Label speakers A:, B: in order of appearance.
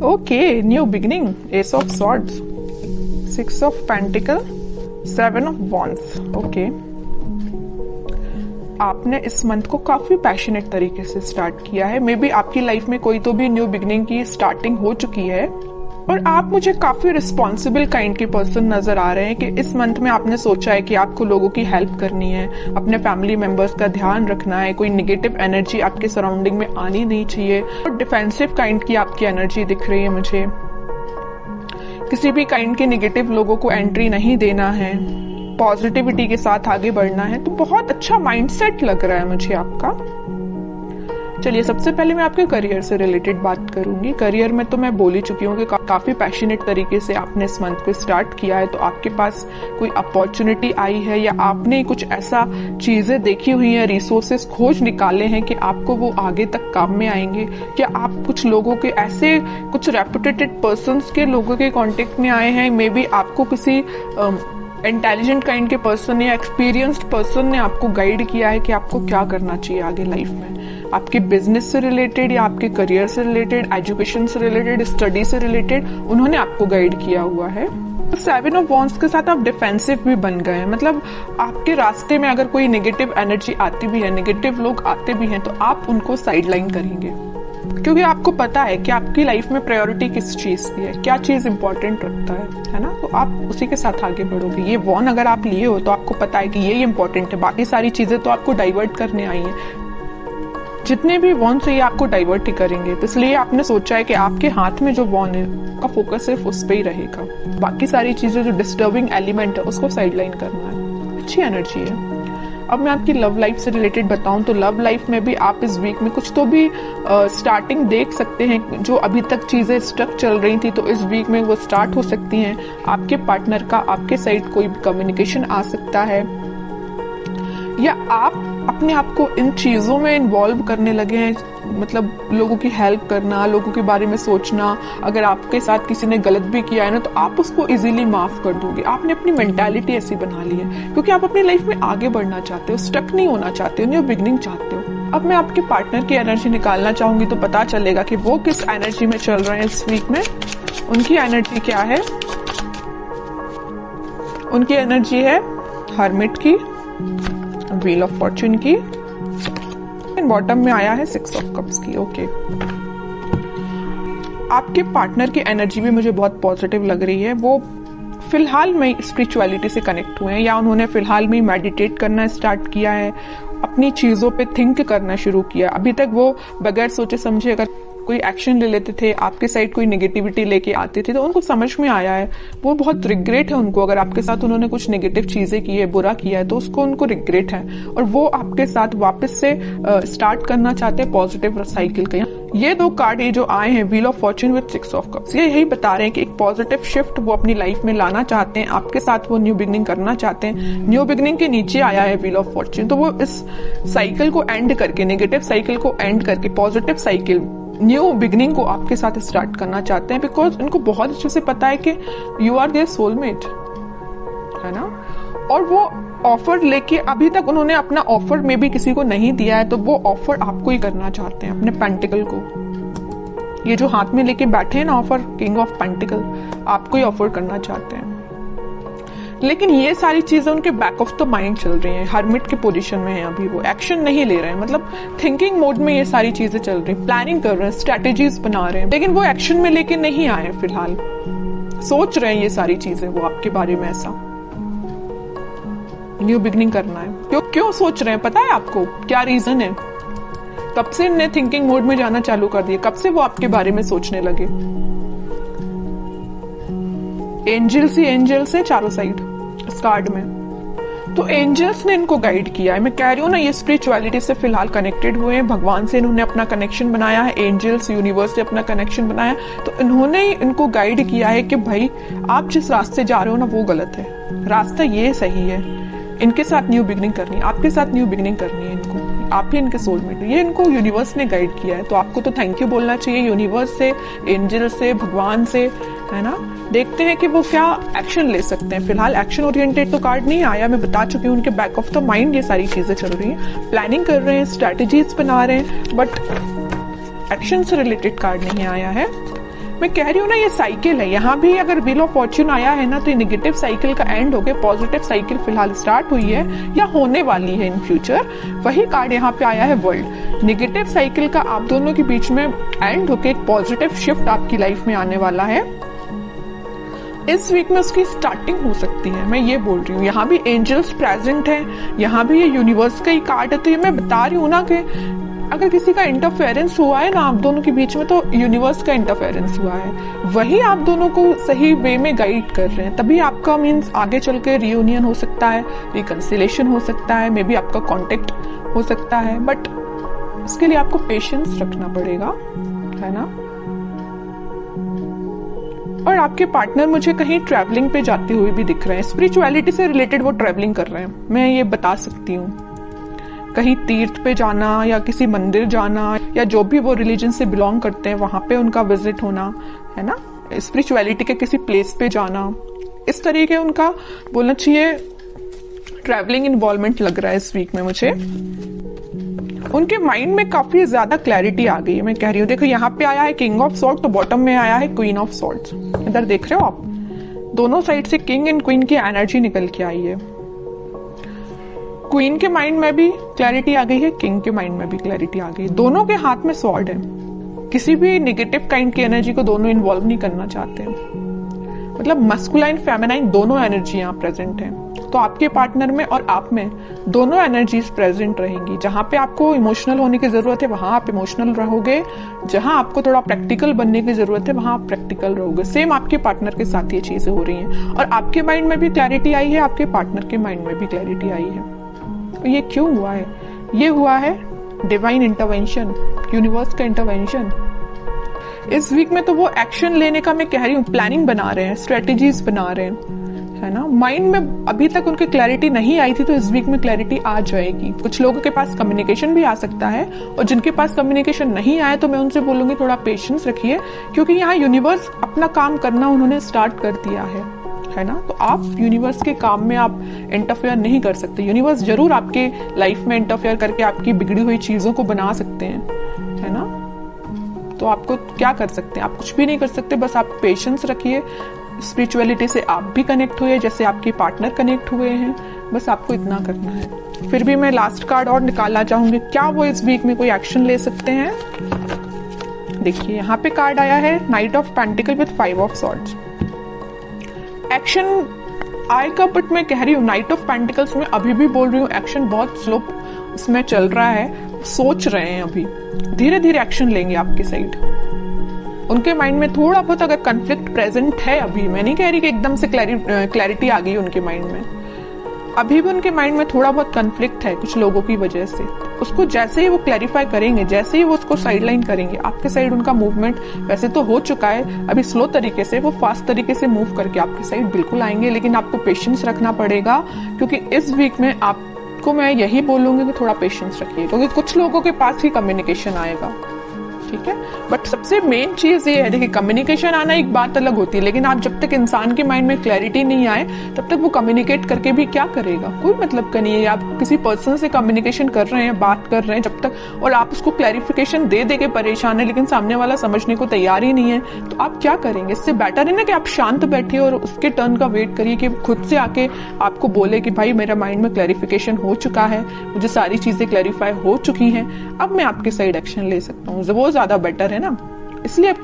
A: Okay, new beginning, S of swords, 6 of pentacle, 7 of wands. Okay, आपने इस month को काफी पैशनेट तरीके से स्टार्ट किया है। मे बी आपकी लाइफ में कोई तो भी न्यू बिगिनिंग की स्टार्टिंग हो चुकी है और आप मुझे काफी रिस्पॉन्सिबल काइंड के पर्सन नजर आ रहे हैं कि इस मंथ में आपने सोचा है कि आपको लोगों की हेल्प करनी है, अपने फैमिली मेंबर्स का ध्यान रखना है, कोई निगेटिव एनर्जी आपके सराउंडिंग में आनी नहीं चाहिए और डिफेंसिव काइंड की आपकी एनर्जी दिख रही है मुझे। किसी भी काइंड के निगेटिव लोगों को एंट्री नहीं देना है, पॉजिटिविटी के साथ आगे बढ़ना है। तो बहुत अच्छा माइंडसेट लग रहा है मुझे आपका। चलिए, सबसे पहले मैं आपके करियर से रिलेटेड बात करूंगी। करियर में तो मैं बोल ही चुकी हूँ कि काफी पैशनेट तरीके से आपने इस मंथ को स्टार्ट किया है। तो आपके पास कोई अपॉर्चुनिटी आई है या आपने कुछ ऐसा चीजें देखी हुई है, रिसोर्सेस खोज निकाले हैं कि आपको वो आगे तक काम में आएंगे। क्या आप कुछ लोगों के ऐसे कुछ रेपुटेटेड पर्संस के लोगों के कांटेक्ट में आए हैं? मे बी आपको किसी इंटेलिजेंट काइंड के पर्सन या एक्सपीरियंस्ड पर्सन ने आपको गाइड किया है कि आपको क्या करना चाहिए आगे लाइफ में। आपके बिजनेस से रिलेटेड या आपके करियर से रिलेटेड, एजुकेशन से रिलेटेड, स्टडी से रिलेटेड उन्होंने आपको गाइड किया हुआ है। 7 ऑफ वॉन्ड्स के साथ आप डिफेंसिव भी बन गए हैं। मतलब आपके रास्ते में अगर कोई नेगेटिव एनर्जी आती भी है, नेगेटिव लोग आते भी हैं, तो आप उनको साइडलाइन करेंगे क्योंकि आपको पता है कि आपकी लाइफ में प्रायोरिटी किस चीज की है, क्या चीज इंपॉर्टेंट रखता है ना। तो आप उसी के साथ आगे बढ़ोगे। ये वॉन अगर आप लिए हो तो आपको पता है कि ये इंपॉर्टेंट है, बाकी सारी चीजें तो आपको डाइवर्ट करने आई हैं। जितने भी वॉन से ये आपको डाइवर्ट ही करेंगे, तो इसलिए आपने सोचा है कि आपके हाथ में जो वॉन है का फोकस सिर्फ उस पर ही रहेगा। बाकी सारी चीजें जो डिस्टर्बिंग एलिमेंट है उसको साइडलाइन करना है। अच्छी एनर्जी है। अब मैं आपकी लव लाइफ से रिलेटेड बताऊं तो लव लाइफ में भी आप इस वीक में कुछ तो भी स्टार्टिंग देख सकते हैं। जो अभी तक चीजें स्टक चल रही थी तो इस वीक में वो स्टार्ट हो सकती हैं। आपके पार्टनर का आपके साइड कोई कम्युनिकेशन आ सकता है या आप अपने आप को इन चीजों में इन्वॉल्व करने लगे हैं। मतलब लोगों की हेल्प करना, लोगों के बारे में सोचना। अगर आपके साथ किसी ने गलत भी किया है ना तो आप उसको इजीली माफ कर दोगे। आपने अपनी मेंटालिटी ऐसी बना ली है क्योंकि आप अपनी लाइफ में आगे बढ़ना चाहते हो, स्टक नहीं होना चाहते हो, न्यू बिगिनिंग चाहते हो। अब मैं आपके पार्टनर की एनर्जी निकालना चाहूंगी तो पता चलेगा कि वो किस एनर्जी में चल रहे हैं इस वीक में। उनकी एनर्जी क्या है? उनकी एनर्जी है हर्मिट की, व्हील ऑफ फॉर्च्यून की, बॉटम में आया है 6 ऑफ कप्स की। ओके, आपके पार्टनर की एनर्जी भी मुझे बहुत पॉजिटिव लग रही है। वो फिलहाल में स्पिरिचुअलिटी से कनेक्ट हुए हैं या उन्होंने फिलहाल में मेडिटेट करना स्टार्ट किया है, अपनी चीजों पे थिंक करना शुरू किया। अभी तक वो बगैर सोचे समझे अगर कोई एक्शन ले लेते थे, आपके साइड कोई नेगेटिविटी लेके आते थे तो उनको समझ में आया है। वो बहुत रिग्रेट है उनको, अगर आपके साथ उन्होंने कुछ नेगेटिव चीजें की है, बुरा किया है तो उसको उनको रिग्रेट है और वो आपके साथ वापस से स्टार्ट करना चाहते हैं पॉजिटिव साइकिल का। ये 2 कार्ड ये जो आए हैं, wheel of Fortune with 6 of cups, ये यही बता रहे हैं कि एक पॉजिटिव शिफ्ट वो अपनी लाइफ में लाना चाहते हैं। आपके साथ वो न्यू बिगिनिंग करना चाहते हैं। न्यू बिगिनिंग के नीचे आया है व्हील ऑफ फॉर्च्यून, तो वो इस साइकिल को एंड करके, नेगेटिव साइकिल को एंड करके पॉजिटिव साइकिल, न्यू बिगिनिंग को आपके साथ स्टार्ट करना चाहते हैं। बिकॉज इनको बहुत अच्छे से पता है कि यू आर देयर सोलमेट, है ना। और वो ऑफर लेके, अभी तक उन्होंने अपना ऑफर में भी किसी को नहीं दिया है तो वो ऑफर आपको ही करना चाहते हैं, अपने पेंटिकल को। ये जो हाथ में लेके बैठे हैं ना ऑफर, किंग ऑफ पेंटिकल, आपको ही ऑफर करना चाहते हैं। लेकिन ये सारी चीजें उनके बैक ऑफ द माइंड चल रही हैं। हर्मिट के पोजीशन में है अभी, वो एक्शन नहीं ले रहे हैं। मतलब थिंकिंग मोड में ये सारी चीजें चल रही हैं, प्लानिंग कर रहे हैं, स्ट्रेटेजीज बना रहे हैं, लेकिन वो एक्शन में लेके नहीं आए फिलहाल। सोच रहे हैं ये सारी चीजें वो आपके बारे में, ऐसा न्यू बिगिनिंग करना है। क्यों सोच रहे हैं पता है आपको? क्या रीजन है? कब से इन्हें थिंकिंग मोड में जाना चालू कर दिया? कब से वो आपके बारे में सोचने लगे? एंजल्स ही एंजल्स है चारों साइड इस कार्ड में। तो एंजल्स ने इनको गाइड किया है। मैं कह रही हूँ ना, ये स्पिरिचुअलिटी से फिलहाल कनेक्टेड हुए हैं, भगवान से इन्होंने अपना कनेक्शन बनाया है, एंजल्स यूनिवर्स से अपना कनेक्शन बनाया, तो इन्होंने इनको गाइड किया है कि भाई आप जिस रास्ते जा रहे हो ना वो गलत है, रास्ता ये सही है। इनके साथ न्यू बिगिनिंग करनी है, आपके साथ न्यू बिगिनिंग करनी है इनको, आप ही इनके सोलमेट, ये इनको यूनिवर्स ने गाइड किया है। तो आपको तो थैंक यू बोलना चाहिए यूनिवर्स से, एंजल से, भगवान से, है ना। देखते हैं कि वो क्या एक्शन ले सकते हैं। फिलहाल एक्शन ओरिएंटेड तो कार्ड नहीं आया, मैं बता चुकी हूँ। उनके बैक ऑफ द माइंड ये सारी चीजें चल रही हैं, प्लानिंग कर रहे हैं, स्ट्रैटेजीज बना रहे हैं, बट एक्शन से रिलेटेड कार्ड नहीं आया है। मैं कह रही हूँ ना, ये साइकिल है। यहाँ भी अगर व्हील ऑफ फॉर्च्यून आया है ना, तो ये नेगेटिव साइकिल का एंड हो गया, पॉजिटिव साइकिल फिलहाल स्टार्ट हुई है या होने वाली है इन फ्यूचर। वही कार्ड यहाँ पे आया है वर्ल्ड। नेगेटिव साइकिल का आप दोनों के बीच में एंड होके एक पॉजिटिव शिफ्ट आपकी लाइफ में आने वाला है। इस वीक में उसकी स्टार्टिंग हो सकती है, मैं ये बोल रही हूँ। यहाँ भी एंजल्स प्रेजेंट है, यहाँ भी ये यूनिवर्स का ही कार्ड है। तो ये मैं बता रही हूँ ना कि अगर किसी का इंटरफेरेंस हुआ है ना आप दोनों के बीच में, तो यूनिवर्स का इंटरफेरेंस हुआ है, वही आप दोनों को सही वे में गाइड कर रहे हैं। तभी आपका मीन्स आगे चल के रियूनियन हो सकता है, रिकंसिलेशन हो सकता है, मे बी आपका कॉन्टेक्ट हो सकता है, बट उसके लिए आपको पेशेंस रखना पड़ेगा, है ना। और आपके पार्टनर मुझे कहीं ट्रैवलिंग पे जाते हुए भी दिख रहे हैं, स्पिरिचुअलिटी से रिलेटेड वो ट्रैवलिंग कर रहे हैं, मैं ये बता सकती हूँ। कहीं तीर्थ पे जाना या किसी मंदिर जाना या जो भी वो रिलीजन से बिलोंग करते हैं वहां पे उनका विजिट होना, है ना। स्पिरिचुअलिटी के किसी प्लेस पे जाना, इस तरीके उनका बोलना चाहिए ट्रैवलिंग इन्वॉल्वमेंट लग रहा है इस वीक में मुझे। उनके माइंड में काफी ज्यादा क्लैरिटी आ गई है, मैं कह रही हूँ। देखो यहाँ पे आया है किंग ऑफ सॉर्ड्स, तो बॉटम में आया है क्वीन ऑफ सॉर्ड्स। इधर देख रहे हो आप, दोनों साइड से किंग एंड क्वीन की एनर्जी निकल के आई है। क्वीन के माइंड में भी क्लैरिटी आ गई है, किंग के माइंड में भी क्लैरिटी आ गई है। दोनों के हाथ में स्वॉर्ड है। किसी भी नेगेटिव काइंड की एनर्जी को दोनों इन्वॉल्व नहीं करना चाहते हैं। मतलब मस्कुलाइन फेमिनाइन दोनों एनर्जी यहाँ प्रेजेंट है। तो आपके पार्टनर में और आप में दोनों एनर्जीज प्रेजेंट रहेंगी। जहां पे आपको इमोशनल होने की जरूरत है वहां आप इमोशनल रहोगे, जहां आपको थोड़ा प्रैक्टिकल बनने की जरूरत है वहां आप प्रैक्टिकल रहोगे। सेम आपके पार्टनर के साथ ये चीजें हो रही हैं। और आपके माइंड में भी क्लैरिटी आई है, आपके पार्टनर के माइंड में भी क्लैरिटी आई है। तो ये क्यों हुआ है? ये हुआ है डिवाइन इंटरवेंशन, यूनिवर्स का इंटरवेंशन। इस वीक में तो वो एक्शन लेने का मैं कह रही हूँ, प्लानिंग बना रहे हैं, स्ट्रेटेजीज बना रहे हैं, है ना। माइंड में अभी तक उनकी क्लैरिटी नहीं आई थी, तो इस वीक में क्लैरिटी आ जाएगी। कुछ लोगों के पास कम्युनिकेशन भी आ सकता है, और जिनके पास कम्युनिकेशन नहीं आया तो मैं उनसे बोलूंगी थोड़ा पेशेंस रखिए, क्योंकि यहाँ यूनिवर्स अपना काम करना उन्होंने स्टार्ट कर दिया है ना। तो आप यूनिवर्स के काम में आप इंटरफेयर नहीं कर सकते। यूनिवर्स जरूर आपके लाइफ में इंटरफेयर करके आपकी बिगड़ी हुई चीजों को बना सकते हैं, है ना। तो आपको क्या कर सकते हैं? आप कुछ भी नहीं कर सकते, बस आप पेशेंस रखिए। स्पिरिचुअलिटी से आप भी कनेक्ट हुए जैसे आपके पार्टनर कनेक्ट हुए हैं, बस आपको इतना करना है। फिर भी मैं लास्ट कार्ड और निकालना चाहूंगी, क्या वो इस वीक में कोई एक्शन ले सकते हैं। देखिए यहाँ पे कार्ड आया है night of pentacle with 5 of swords. Action आएगा, बट मैं कह रही हूँ नाइट ऑफ पेंटिकल्स में अभी भी बोल रही हूँ एक्शन बहुत स्लो उसमें चल रहा है। सोच रहे हैं, अभी धीरे धीरे एक्शन लेंगे आपके साइड। उनके माइंड में थोड़ा बहुत अगर कन्फ्लिक्ट प्रेजेंट है अभी, मैं नहीं कह रही कि एकदम से क्लैरिटी आ गई उनके माइंड में, अभी भी उनके माइंड में थोड़ा बहुत कन्फ्लिक्ट है कुछ लोगों की वजह से। उसको जैसे ही वो क्लैरिफाई करेंगे, जैसे ही वो उसको साइडलाइन करेंगे, आपके साइड उनका मूवमेंट वैसे तो हो चुका है, अभी स्लो तरीके से, वो फास्ट तरीके से मूव करके आपके साइड बिल्कुल आएंगे। लेकिन आपको पेशेंस रखना पड़ेगा, क्योंकि इस वीक में आपको मैं यही बोलूंगी कि थोड़ा पेशेंस रखिए, क्योंकि कुछ लोगों के पास ही कम्युनिकेशन आएगा, ठीक है। बट सबसे मेन चीज ये है, देखिए कम्युनिकेशन आना एक बात अलग होती है, लेकिन आप जब तक इंसान के माइंड में क्लैरिटी नहीं आए तब तक वो कम्युनिकेट करके भी क्या करेगा, कोई मतलब का नहीं है। आप किसी पर्सन से कम्युनिकेशन कर रहे हैं, बात कर रहे हैं जब तक, और आप उसको क्लैरिफिकेशन दे दे के परेशान है, लेकिन सामने वाला समझने को तैयार ही नहीं है, तो आप क्या करेंगे। इससे बेटर है ना कि आप शांत बैठिए और उसके टर्न का वेट करिए कि खुद से आके आपको बोले कि भाई मेरा माइंड में क्लैरिफिकेशन हो चुका है, मुझे सारी चीजें क्लैरिफाई हो चुकी हैं, अब मैं आपके साइड एक्शन ले सकता हूँ। वो ज्यादा बेटर है ना, इसलिए